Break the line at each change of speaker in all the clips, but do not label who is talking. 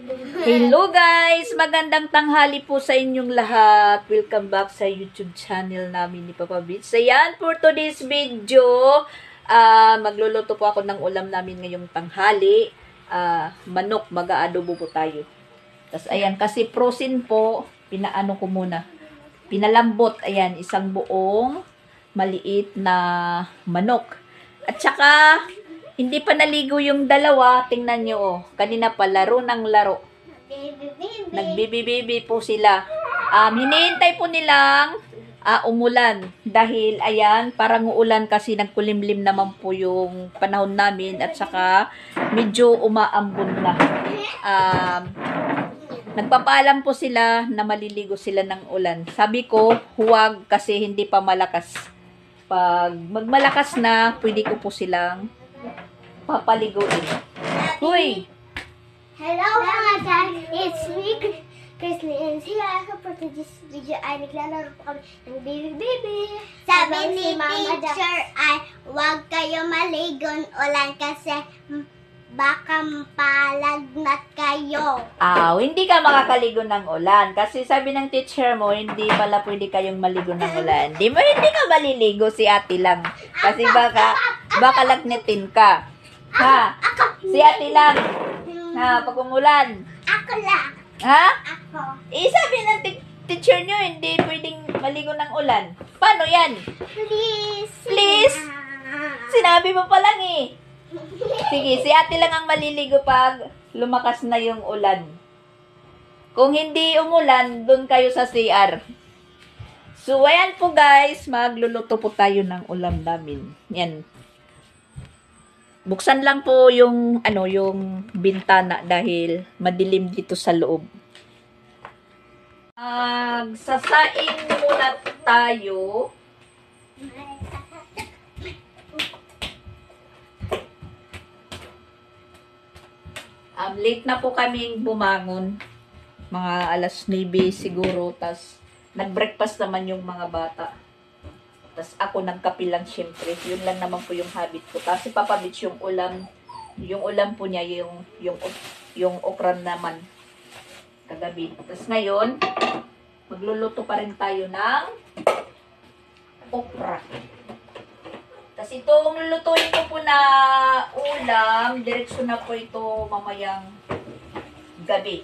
Hello guys! Magandang tanghali po sa inyong lahat. Welcome back sa YouTube channel namin ni Papa Beats. Ayan, for today's video, magluluto po ako ng ulam namin ngayong tanghali. Manok, mag-aadobo po tayo. Tapos ayan, kasi frozen po, pinaano ko muna. Pinalambot, ayan, isang buong maliit na manok. At saka, hindi pa naligo yung dalawa. Tingnan nyo, oh. Kanina pa, laro ng laro. Nagbibibibi po sila. Hinihintay po nilang umulan. Dahil, ayan, parang uulan kasi nagkulimlim naman po yung panahon namin. At saka, medyo umaambon na. Nagpapaalam po sila na maliligo sila ng ulan. Sabi ko, huwag kasi hindi pa malakas. Pag magmalakas na, pwede ko po silang papaliguin. Uy!
Hello mga dad! It's me, Chrislyn. Here for today's video ay naglalaro po kami ng baby. Sabi ni teacher ay huwag kayo maligon ulan kasi baka palagnat kayo.
Hindi ka makakaligo ng ulan. Kasi sabi ng teacher mo, hindi pala pwede kayong maligo ng ulan. Hindi ka maliligo, si ate lang. Kasi baka lagnitin ka. Ha? Si ate lang. Ha? Pag umulan.
Ako lang.
Ha?
Ako.
Sabi ng teacher nyo, hindi pwedeng maligo ng ulan. Paano yan?
Please.
Please? Sinabi mo pa lang eh. Sige, si ate lang ang maliligo pag lumakas na yung ulan. Kung hindi umulan, dun kayo sa CR. So, ayan po guys, magluluto po tayo ng ulam namin. Yan. Buksan lang po yung, yung bintana dahil madilim dito sa loob. Sasaing muna tayo. Late na po kaming bumangon. Mga alas 9 siguro. Tas nag-breakfast naman yung mga bata. Tas ako nagkape lang syempre. Yun lang naman po yung habit ko. Kasi Papa Beats yung ulam. Yung ulam po niya yung okra naman. Kagabi. Tas ngayon, magluluto pa rin tayo ng okra. Tas itong lulutuin ko po na ulam, diretso na po ito mamayang gabi.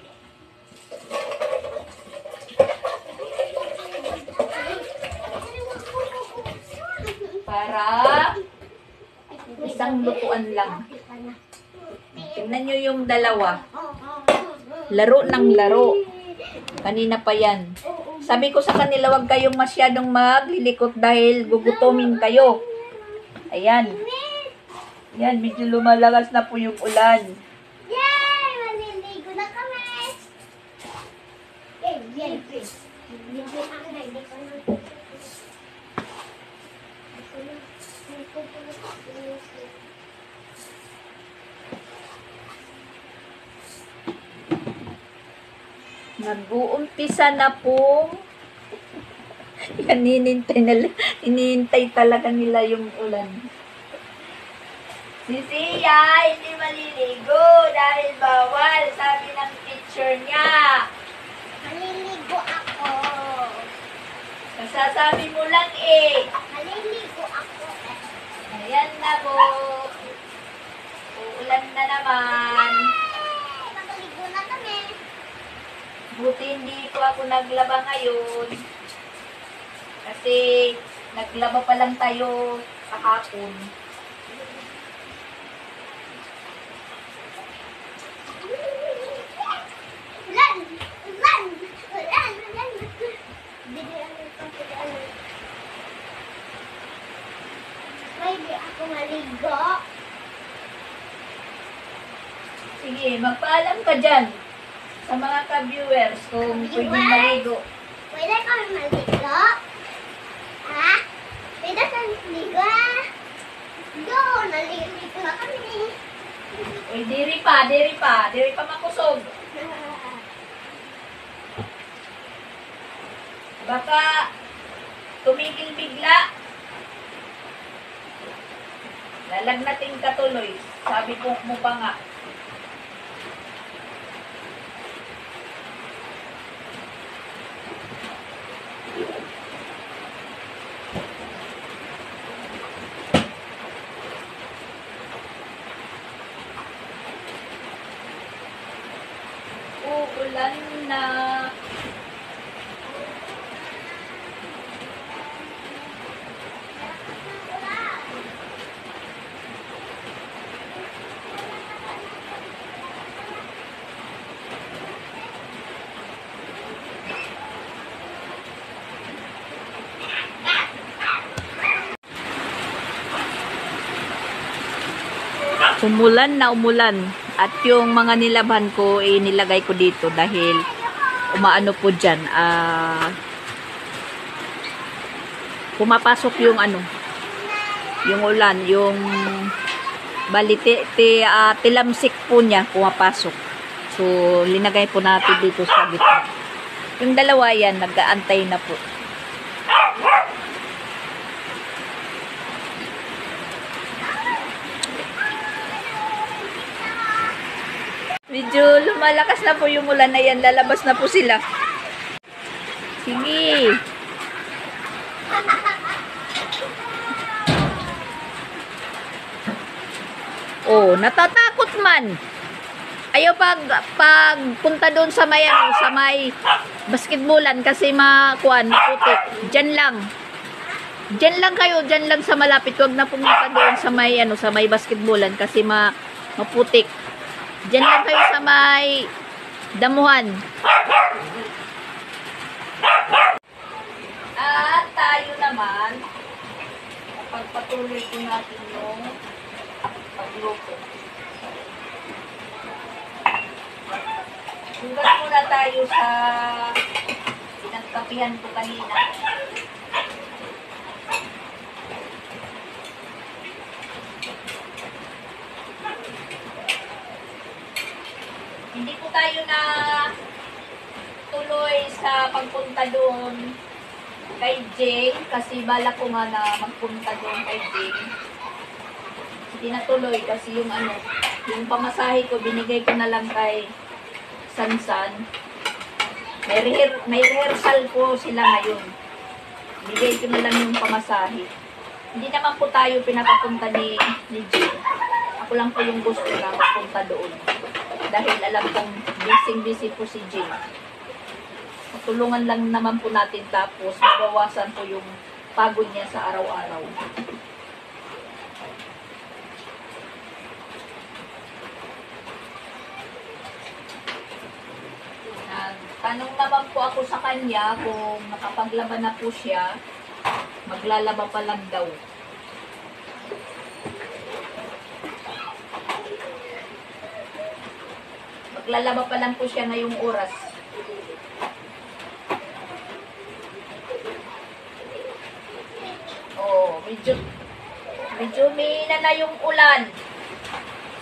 Para isang lutuan lang. Tingnan nyo yung dalawa. Laro ng laro. Kanina pa yan. Sabi ko sa kanila, huwag kayong masyadong maglilikot dahil gugutomin kayo. Ayan. Ayan, medyo lumalakas na po yung ulan.
Yay! Maliligo na kami! Yay!
Nag-uumpisa na po. Yan, hinihintay talaga nila yung ulan. Si Sia, hindi maliligo dahil bawal, sabi ng teacher niya.
Maliligo ako.
Nasasabi mo lang eh.
Maliligo ako.
Ayan na po. Uulan na naman.
Yay! Magaligo na kami.
Buti hindi po ako naglaba ngayon. Kasi naglaba pa lang tayo kahapon.
Pwede ako maligo.
Sige, magpaalam ka dyan sa mga ka-viewers kung pwede maligo.
Pwede kami maligo? Ha? Pwede kami maligo? Go! Naligo na kami.
Uy, diri pa makusog. Baka tumigil bigla. Lalagnatin ka tuloy. Sabi ko mo pa nga. Ulan na. Umulan na umulan. At yung mga nilaban ko, nilagay ko dito dahil umaano po dyan. Pumapasok yung yung ulan, yung tilamsik po niya, pumapasok. So, linagay po natin dito sa gitna. Yung dalawa yan, nag-aantay na po. Medyo lumalakas na po yung ulan na yan. Lalabas na po sila. Sige. Oh, natatakot man. Ayaw pag punta doon sa may basketballan kasi makuan, putik. Diyan lang. Diyan lang kayo, diyan lang sa malapit. Huwag na pumunta doon sa may basketballan kasi maputik. Diyan lang kayo sa may damuhan. At tayo naman, pagpatuloy po natin yung pagluto. Sugat muna tayo sa pinagkapihan ko kanina. Hindi po tayo na tuloy sa pagpunta doon kay Jing kasi bala ko nga na magpunta doon kay Jing. Hindi na tuloy kasi yung pamasahe ko binigay ko na lang kay Sansan. May rehearsal po sila ngayon. Bigay ko na lang yung pamasahe. Hindi naman po tayo pinapapunta ni Jing. Ako lang po yung gusto na magpunta doon. Dahil alam kong busy po si Jing. Tulungan lang naman po natin tapos mabawasan po yung pagod niya sa araw-araw. Tanong naman po ako sa kanya kung nakapaglaba na po siya, maglalaba pa lang daw. Maglalaba pa lang po siya ngayong oras. Oh, medyo mina na yung ulan.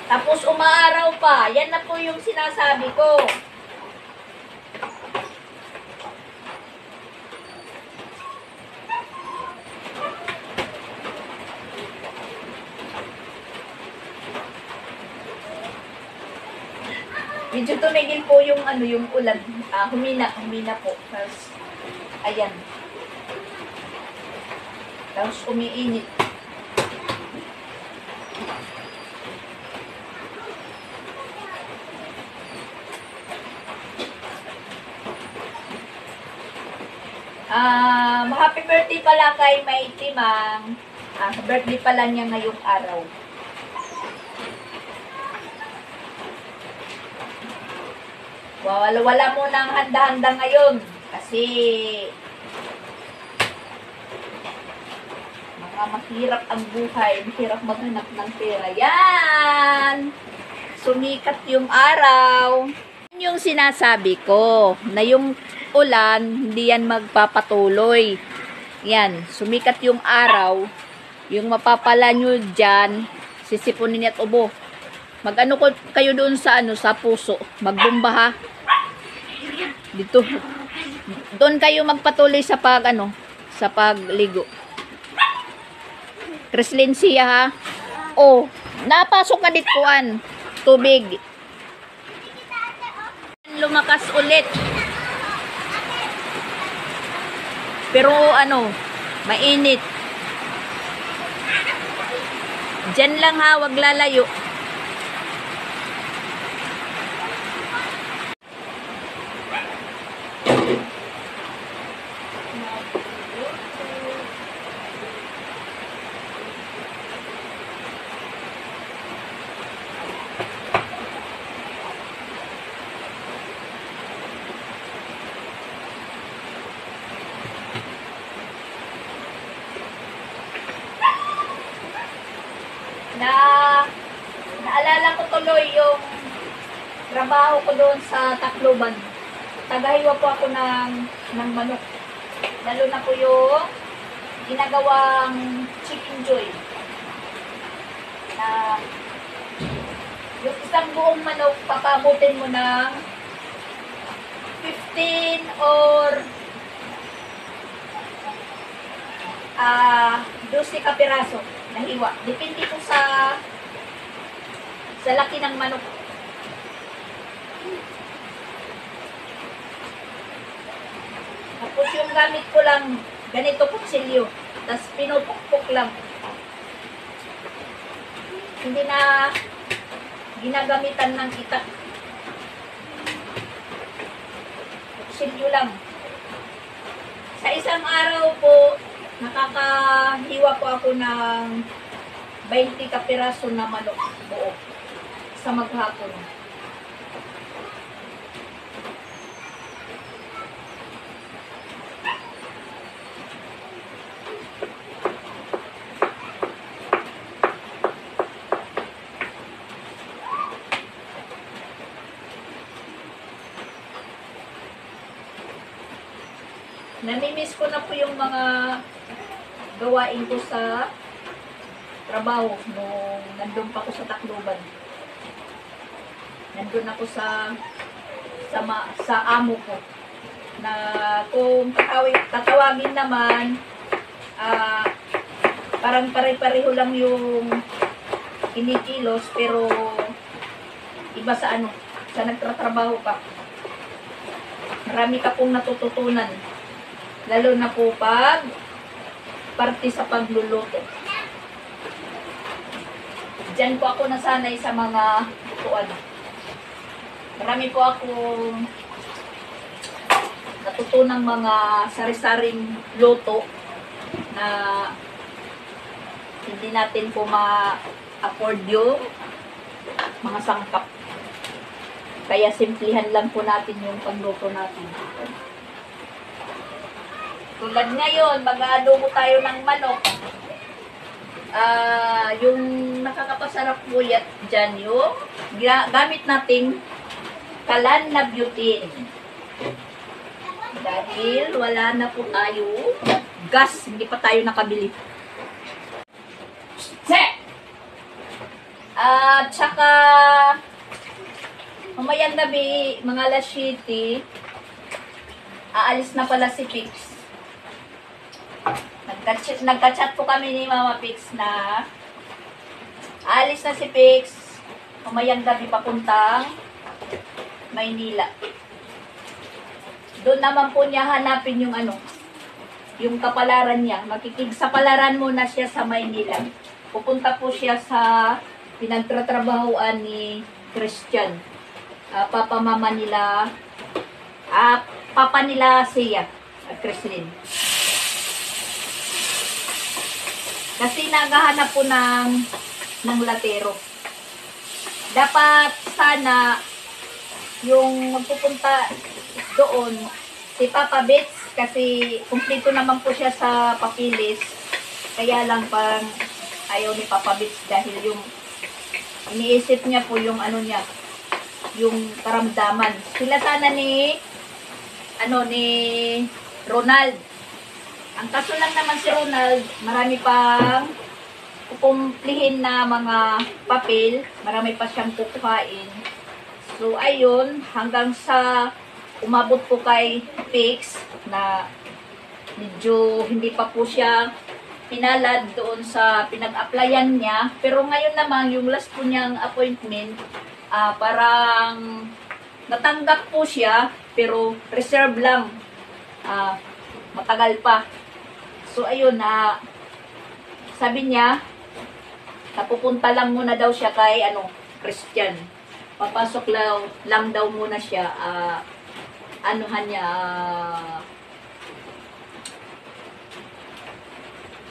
Tapos umaaraw pa. Yan na po yung sinasabi ko. Medyo tumigil po yung yung ulan. Humina po. Tapos, ayan. Tapos umiinit. Happy birthday pala kay May Timang. Birthday pala niya ngayong araw. Wala mo nang handa-handa ngayon kasi mahirap ang buhay, mahirap maghanap ng pera. Yan! Sumikat yung araw. Yan yung sinasabi ko, na yung ulan, hindi yan magpapatuloy. Yan, sumikat yung araw, yung mapapala nyo dyan, sisipunin at ubo. Mag-ano kayo doon sa sa puso, magbomba ha. Dito. Doon kayo magpatuloy sa sa pagligo. Kreslin siya ha. Oh, napasok na dituan. Tubig. Lumakas ulit. Pero mainit. Diyan lang ha, wag lalayo. trabaho ko doon sa Tacloban, tagahiwa po ako ng manok. Lalo na po yung ginagawang chicken joy. Na yung isang buong manok, papabutin mo ng 15 or 12 ka piraso na hiwa. Depende po sa laki ng manok. Tapos yung gamit ko lang, ganito kutsilyo. Tapos pinupukpok lang. Hindi na ginagamitan ng itak. Kutsilyo lang. Sa isang araw po, nakakahiwa po ako ng 20 ka piraso na manok buo sa maghapon. Namimiss ko na po yung mga gawain ko sa trabaho nung nandun pa ako sa Tacloban. Nandun ako sa amo ko. Na kung tatawagin naman, parang pare-pareho lang yung kinikilos, pero iba sa sa nagtatrabaho ka. Marami ka pong natututunan. Lalo na po pag parte sa pagluluto. Diyan po ako nasanay sa mga lutuan. Marami po akong natutunang mga sari-saring luto na hindi natin po ma-afford yung mga sangkap. Kaya simplihan lang po natin yung pagluto natin. Tulad ngayon, mag-adobo tayo ng manok. Yung nakakapasarap po dyan, yung gamit nating kalan na butane. Dahil wala na po tayo gas, hindi pa tayo nakabili. Tsaka mamayang gabi, mga alas 7, aalis na pala si Pix. Nagka-chat po kami ni Mama Pix na aalis na si Pix mamayang gabi papuntang Maynila. Doon naman po niya hanapin yung yung kapalaran niya. Makikigsapalaran muna siya sa Maynila. Pupunta po siya sa pinagtatrabahoan ni Christian. Papa nila siya at Christine. Kasi naghahanap po ng latero. Dapat sana yung magpupunta doon si Papa Bits, kasi kumpleto naman po siya sa papilis. Kaya lang parang ayaw ni Papa Bits dahil yung iniisip niya po yung niya, yung karamdaman. Sila sana ni Ronald. Ang kaso lang naman si Ronald, marami pang kukumplihin na mga papel, marami pa siyang kukuhain. So, ayun, hanggang sa umabot po kay Pix na medyo hindi pa po siya pinalad doon sa pinag-applyan niya. Pero ngayon naman, yung last po niyang appointment, parang natanggap po siya, pero reserve lang. Matagal pa. So, ayun, sabi niya, napupunta lang muna daw siya kay, Christian. Papasok lang daw muna siya,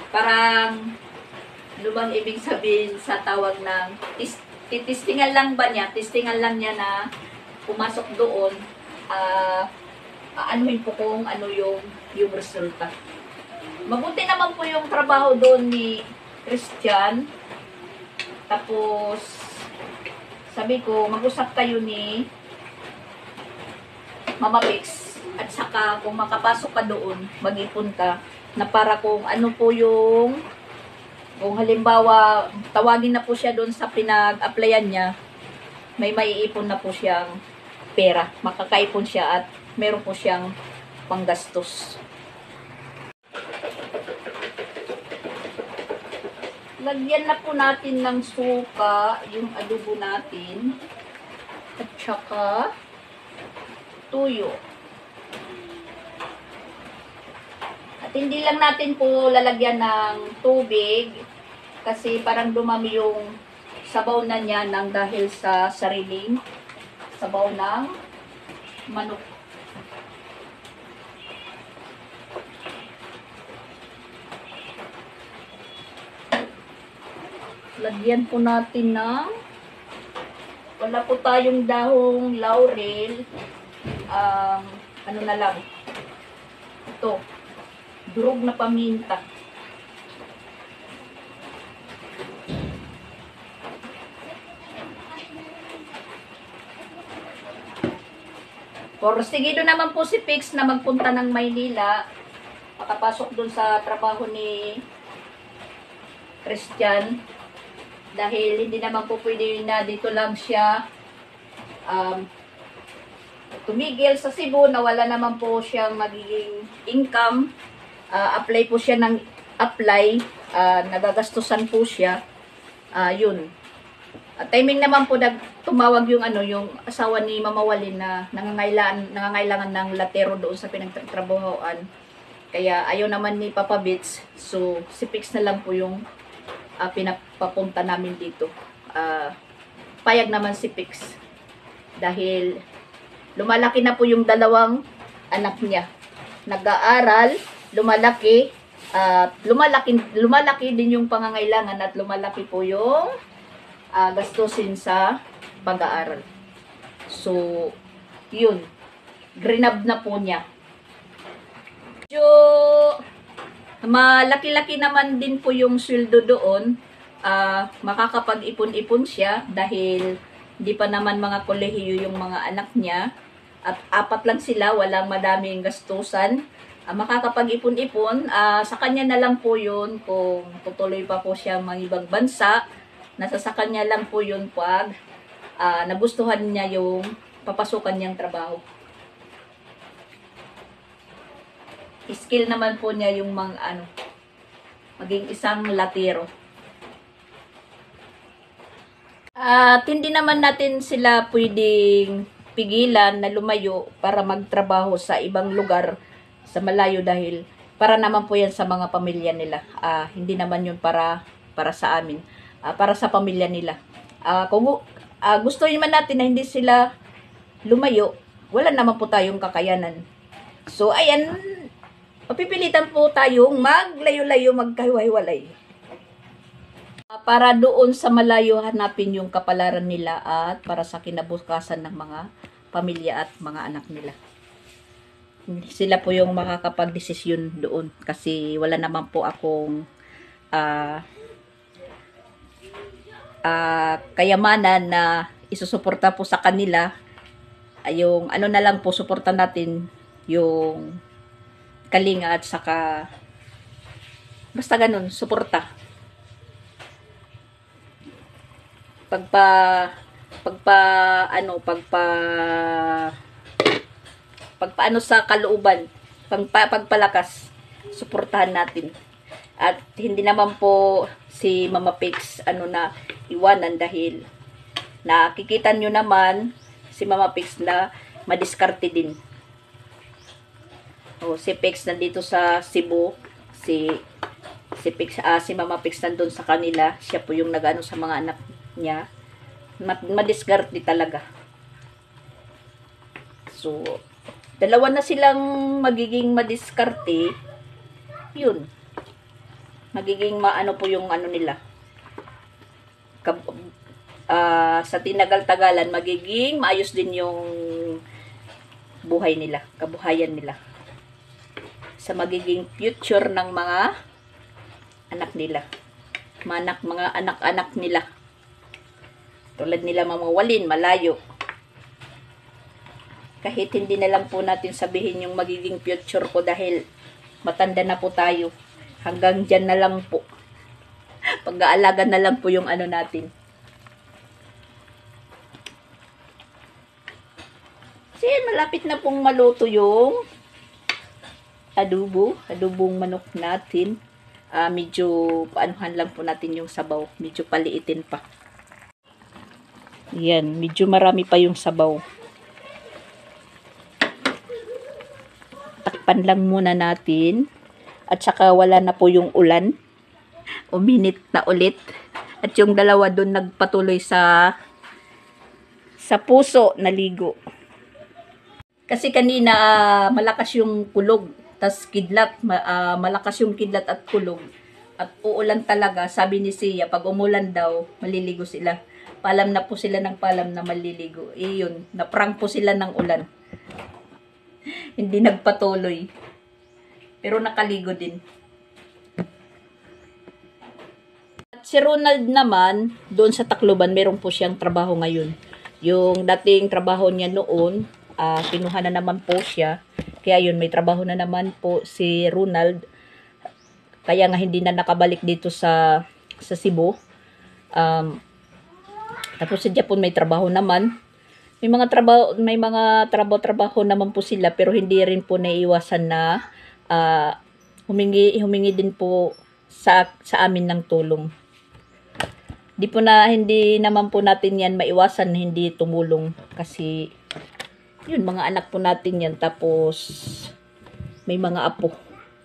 parang, ano bang ibig sabihin sa tawag ng, titistingan lang ba niya, tistingan lang niya na pumasok doon, anuhin po kung yung resulta. Mabuti naman po yung trabaho doon ni Christian. Tapos, sabi ko, mag-usap kayo ni Mama Pix. At saka kung makapasok ka doon, mag-ipon ka na para kung ano po yung kung halimbawa tawagin na po siya doon sa pinag-applyan niya, may maiipon na po siyang pera. Makakaipon siya at meron po siyang panggastos. Lagyan na po natin ng suka yung adobo natin. At saka tuyo. At hindi lang natin po lalagyan ng tubig kasi parang dumami yung sabaw na niya nang dahil sa sariling sabaw ng manok. Lagyan po natin ng wala po tayong dahong laurel. Ano na lang. Ito. Durog na paminta. Porsigido naman po si Pix na magpunta ng Maynila. Makapasok dun sa trabaho ni Christian. Dahil hindi naman po pwede na dito lang siya tumigil sa Cebu na wala naman po siyang magiging income. Apply po siya ng apply. Nagagastusan po siya. Yun. At timing naman po tumawag yung yung asawa ni Mama Walin na nangangailangan ng latero doon sa pinagtrabahoan. Kaya ayaw naman ni Papa Bits. So si Pix na lang po yung pinapapunta namin dito. Payag naman si Pix. Dahil lumalaki na po yung dalawang anak niya. Nag-aaral, lumalaki, lumalaki din yung pangangailangan at lumalaki po yung gastusin sa pag-aaral. So, yun. Grinab na po niya. So, malaki-laki naman din po yung sweldo doon. Makakapag-ipon-ipon siya dahil hindi pa naman mga kolehiyo yung mga anak niya. At 4 lang sila, walang madaming gastusan. Makakapag-ipon-ipon, sa kanya na lang po yun kung tutuloy pa po siya mga ibang bansa. Nasa sa kanya lang po yun pag nagustuhan niya yung papasukan niyang trabaho. Skill naman po niya yung mga maging isang latero. At hindi naman natin sila pwedeng pigilan na lumayo para magtrabaho sa ibang lugar sa malayo dahil para naman po yan sa mga pamilya nila. Hindi naman yun para sa amin. Para sa pamilya nila. Kung gusto naman natin na hindi sila lumayo, wala naman po tayong kakayanan. So, ayan, mapipilitan po tayong maglayo-layo, magkahiwa-hiwalay. Para doon sa malayo hanapin yung kapalaran nila at para sa kinabukasan ng mga pamilya at mga anak nila. Sila po yung makakapag-desisyon doon kasi wala naman po akong kayamanan na isusuporta po sa kanila. Yung na lang po, suporta natin yung kalinga at saka basta ganun, suporta. Pagpaano sa kalooban, pagpalakas, suportahan natin. At hindi naman po si Mama Pix na iwanan dahil nakikita nyo naman si Mama Pix na madiskarte din. Si Pix nandito sa Cebu, si Mama Pix nandun sa kanila, siya po yung nag-ano sa mga anak niya. Madiskarte talaga. So, dalawa na silang magiging madiskarte. Yun. Magiging maano po yung nila. Sa tinagal-tagalan, magiging maayos din yung buhay nila, kabuhayan nila. Sa magiging future ng mga anak nila. Mga anak-anak nila. Tulad nila Mama Walin, malayo. Kahit hindi na lang po natin sabihin yung magiging future ko dahil matanda na po tayo. Hanggang dyan na lang po. Pag-aalaga na lang po yung ano natin. So yan, malapit na pong maluto yung adobong manok natin. Medyo paanuhan lang po natin yung sabaw. Medyo paliitin pa. Yan, medyo marami pa yung sabaw. Takpan lang muna natin. At saka wala na po yung ulan. Uminit na ulit. At yung dalawa doon nagpatuloy sa puso na ligo. Kasi kanina malakas yung kulog. Tas kidlat. Malakas yung kidlat at kulog. At uulan talaga. Sabi ni Sia, pag umulan daw, maliligo sila. Palam na po sila ng palam na maliligo. Yun, naprank po sila ng ulan. Hindi nagpatuloy. Pero nakaligo din. At si Ronald naman, doon sa Tacloban, meron po siyang trabaho ngayon. Yung dating trabaho niya noon, kinuha na naman po siya. Kaya yun, may trabaho na naman po si Ronald. Kaya nga hindi na nakabalik dito sa Cebu. Tapos sa Japan may trabaho naman. May mga trabaho naman po sila, pero hindi rin po naiiwasan na humingi din po sa amin ng tulong. Hindi naman po natin yan maiwasan na hindi tumulong kasi yun, mga anak po natin yan, tapos may mga apo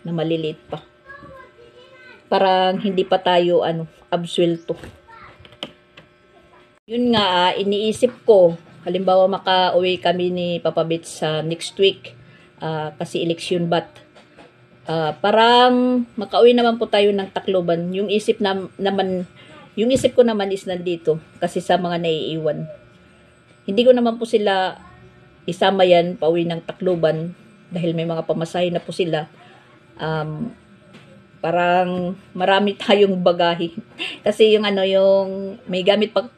na maliliit pa. Parang hindi pa tayo absuelto. Yun nga, iniisip ko, halimbawa makauwi kami ni Papa Bits sa next week, kasi election bat. Parang makauwi naman po tayo ng Tacloban. Yung isip ko naman is nandito kasi sa mga naiiwan. Hindi ko naman po sila isama yan pauwi ng Tacloban dahil may mga pamasahe na po sila. Parang marami tayong bagahe. Kasi yung may gamit pa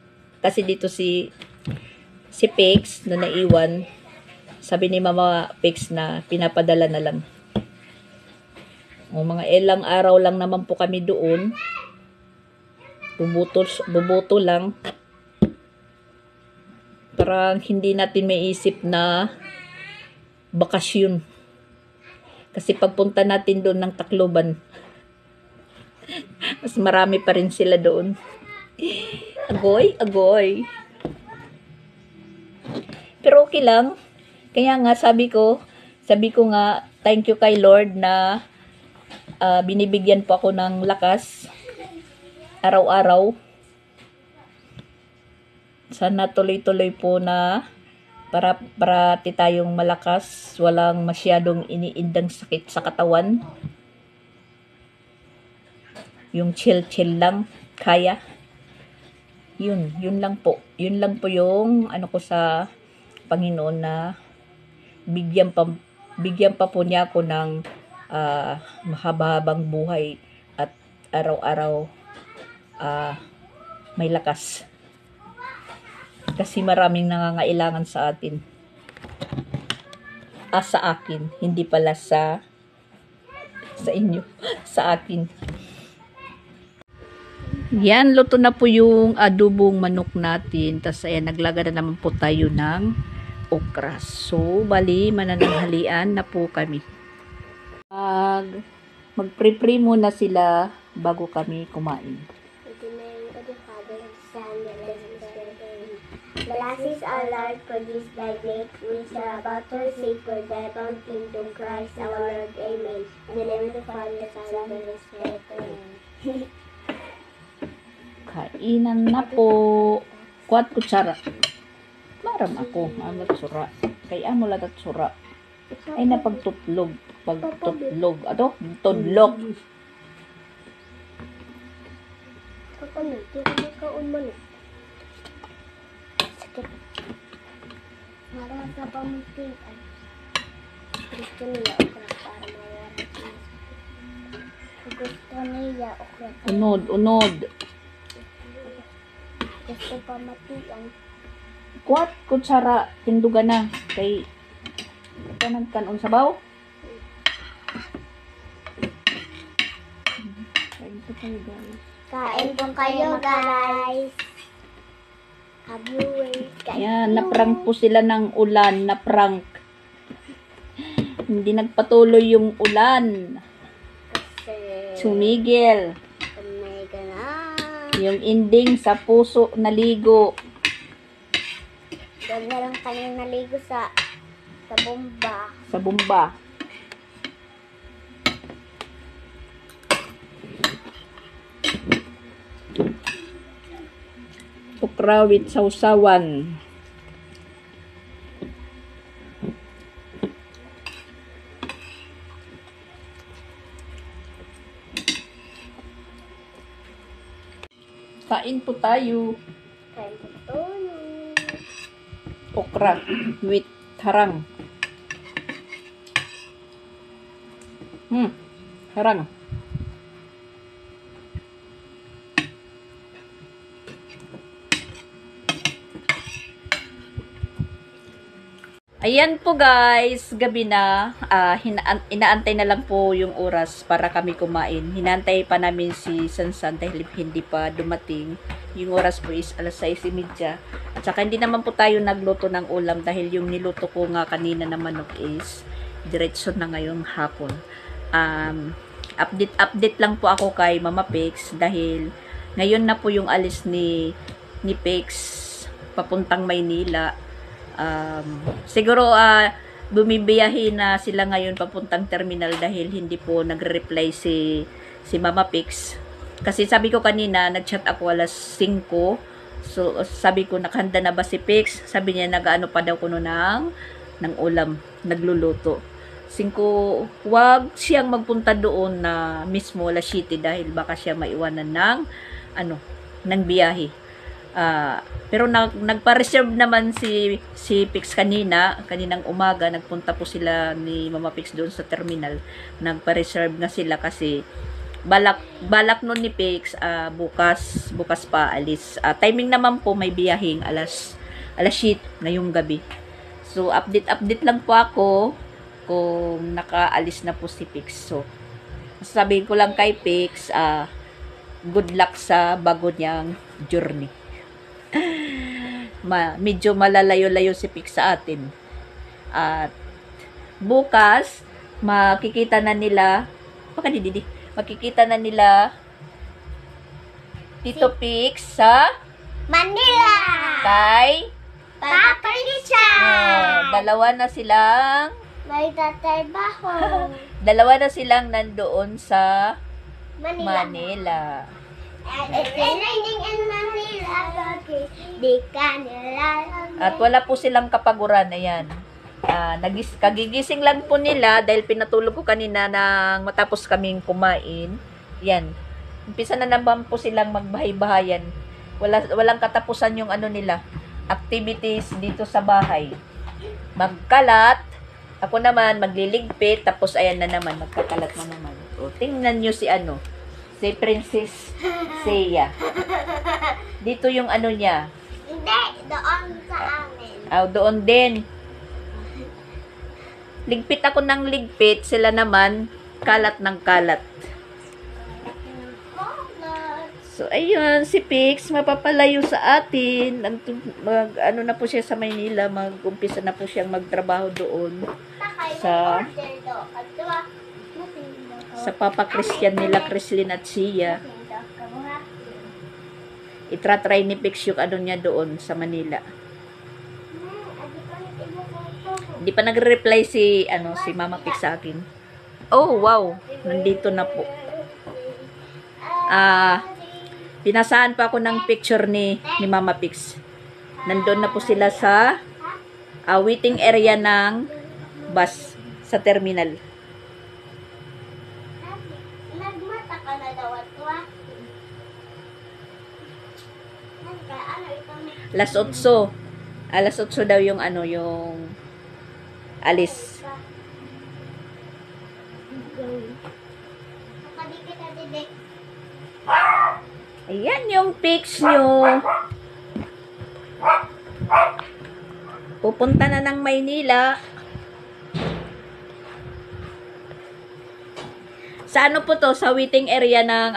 kasi dito si Pix na naiwan. Sabi ni Mama Pix na pinapadala na lang. O mga ilang araw lang naman po kami doon. Bubuto lang. Parang hindi natin may isip na bakasyon. Kasi pagpunta natin doon ng Tacloban, mas marami pa rin sila doon. Agoy. Pero okay lang. Kaya nga sabi ko nga, thank you kay Lord na binibigyan po ako ng lakas araw-araw. Sana tuloy-tuloy po na parati tayong malakas, walang masyadong iniindang sakit sa katawan. Yung chill lang, kaya. Yun lang po. Yun lang po yung ko sa Panginoon na bigyan pa po niya ako ng mahaba-habang buhay at araw-araw may lakas. Kasi maraming nangangailangan sa atin. Sa akin, hindi pala sa inyo, sa akin. Yan, luto na po yung adobong manok natin. Tapos ayan, naglaga na naman po tayo ng okra. So, bali, manananghalian na po kami. Mag-pre-pre muna sila bago kami kumain.
The lasses are Lord produced by great which are about to receive for thy bound kingdom Christ our Lord. Amen. In the name of the Father, Son, and the Spirit. Amen.
Kainan na po. 4 kutsara. Maram ako. Tsura. Kaya mo lahat tsura. Ay na pagtutlog. Pagtutlog. Ato? Tudlok.
Kapag hindi ka umano. Sakit. Para sa pamuntikan. Gusto niya okra para mawala. Gusto niya okra.
Unod.
Gusto pa matiang.
4 kutsara. Tindugan na. Kay Ito nagkanon sabaw. Kain po kayo guys.
Kain po kayo, guys.
Ayan, naprank po sila ng ulan. Naprank. Hindi nagpatuloy yung ulan. Sumigil. Yung ending sa puso naligo.
Doon na lang kami naligo sa bomba.
Sa bomba. Okra with sausawan. Kain po tayo.
Kain po tayo.
Okra with harang. Harang. Ayan po guys, gabi na. Inaantay na lang po yung oras para kami kumain. Hinantay pa namin si Sansan dahil hindi pa dumating. Yung oras po is alas 6:30. At saka hindi naman po tayo nagluto ng ulam dahil yung niluto ko nga kanina na manok is diretso na ngayong hapon. Update lang po ako kay Mama Pix dahil ngayon na po yung alis ni Pix papuntang Maynila. Siguro bumibiyahe na sila ngayon papuntang terminal dahil hindi po nagre-reply si Mama Pix. Kasi sabi ko kanina, nag-chat ako alas 5. So sabi ko, nakahanda na ba si Pix? Sabi niya, nag-ano pa daw kuno ng ulam, nagluluto. 5, wag siyang magpunta doon na mismo alas 7 dahil baka siya maiwanan ng biyahe. Pero nagpa-reserve naman si Pix kaninang umaga, nagpunta po sila ni Mama Pix doon sa terminal. Nagpa-reserve na sila kasi balak nun ni Pix bukas pa alis. Timing naman po may biyahing alas 7 ngayong gabi. So update lang po ako kung nakaalis na po si Pix. So sabihin ko lang kay Pix, good luck sa bago niyang journey. Medyo malalayo-layo si Pix sa atin. At bukas makikita na nila Tito Pix sa
Manila!
kay
Papa Richard!
dalawa na silang nandoon sa Manila.
It's raining in Manila, di kanila.
At wala po silang kapaguran. Ayan. Kagigising lang po nila dahil pinatulog ko kanina nang matapos kaming kumain. Yan. Umpisa na naman po silang magbahay-bahayan. Walang katapusan yung nila, activities dito sa bahay. Magkalat. Ako naman magliligpit. Tapos ayan na naman, magkakalat na naman. O, tingnan nyo si Princess Seiya. Dito yung niya.
Hindi, doon sa amin.
Doon din. Ligpit ako ng ligpit, sila naman kalat ng kalat. So ayun, si Pix mapapalayo sa atin. Na po siya sa Maynila, mag-umpisa na po siyang magtrabaho doon sa Papa Christian nila, Chrislyn at Sia. Itra-try ni Pix yung niya doon sa Manila. Hindi pa nagre-reply si Mama Pix sa akin. Oh, wow. Nandito na po. Pinasahan pa ako ng picture ni Mama Pix. Nandun na po sila sa waiting area ng bus sa terminal.
Nagmata ka na daw at
Alas 8. Alas 8 daw yung yung alis. Ayan yung pics nyo. Pupunta na ng Maynila. Sa ano po to? Sa waiting area ng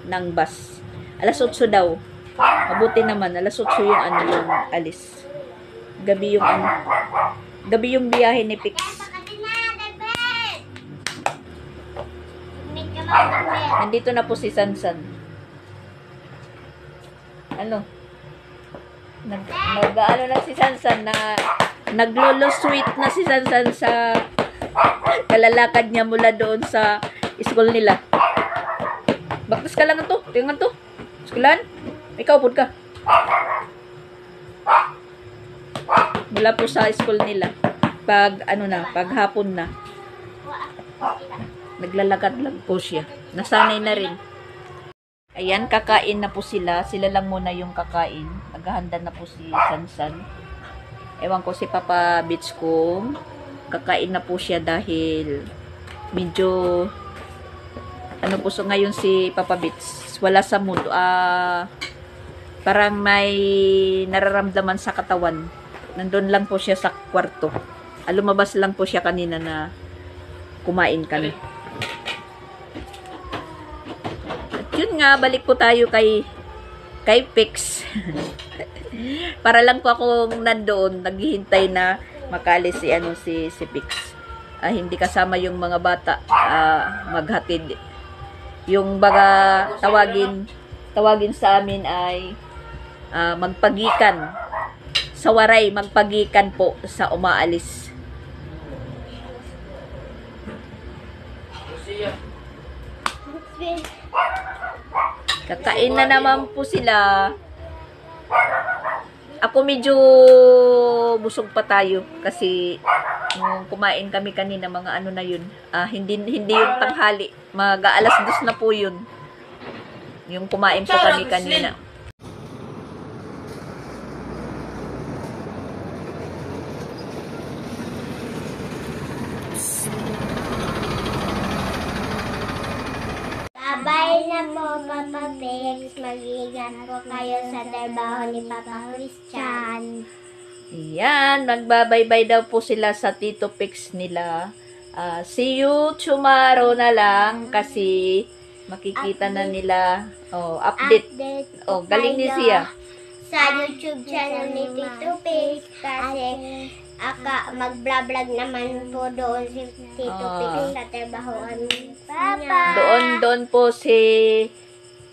ng bus. Alas 8 daw. Mabuti naman. Alas 8 yung yung alis. Gabi yung Gabi yung biyahe ni Pix. Nandito na po si Sansan. Nag-ano na si Sansan na naglolo sweet na si Sansan sa kalalakad niya mula doon sa school nila. Baktas ka lang ito. Tingnan to. Schoolan? Ikaw pud ka. Mula po sa school nila. Pag pag hapon na. Naglalakad lang po siya. Nasanay na rin. Ayan, kakain na po sila. Sila lang muna yung kakain. Naghahanda na po si Sansan. Ewan ko si Papa Beach kung kakain na po siya dahil medyo so ngayon si Papa Beach wala sa mood. Parang may nararamdaman sa katawan. Nandun lang po siya sa kwarto. Lumabas lang po siya kanina na kumain kami. Yun nga, balik po tayo kay Pix. Para lang po akong nandoon, naghihintay na makalis si Pix. Hindi kasama yung mga bata maghatid. Yung baga tawagin sa amin ay magpagikan. Sa waray, magpagikan po sa umaalis. Kakain na naman po sila. Ako medyo busog pa tayo kasi nung kumain kami kanina mga na yun. Hindi yung tanghali. Mag-alas 2 na po yun. Yung kumain po kami kanina.
Bye na po, Papa Bex. Mag-iingat po kayo sa trabaho ni Papa Christian.
Ayan, magbabay-bye daw po sila sa Tito Pix nila. See you tomorrow na lang kasi makikita na nila. Update. Galing ni siya.
Sa YouTube channel ni Tito Pix kasi mag-vlog naman po doon si Tito Pix sa trabahoan ni Papa.
Doon po si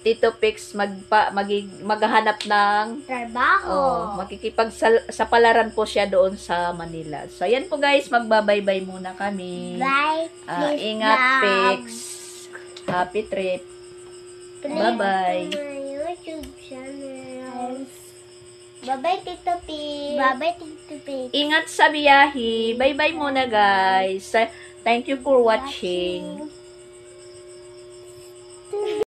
Tito Pix maghahanap ng
trabaho.
Makikipagsapalaran po siya doon sa Manila. So, ayan po guys, magbabay-bye muna kami.
Bye.
Ingat, Pix. Happy trip. Bye-bye.
YouTube channel. Bye-bye, Tito Pix. Bye-bye, Tito Pix.
Ingat sa biyahe. Bye-bye muna guys. Thank you for watching.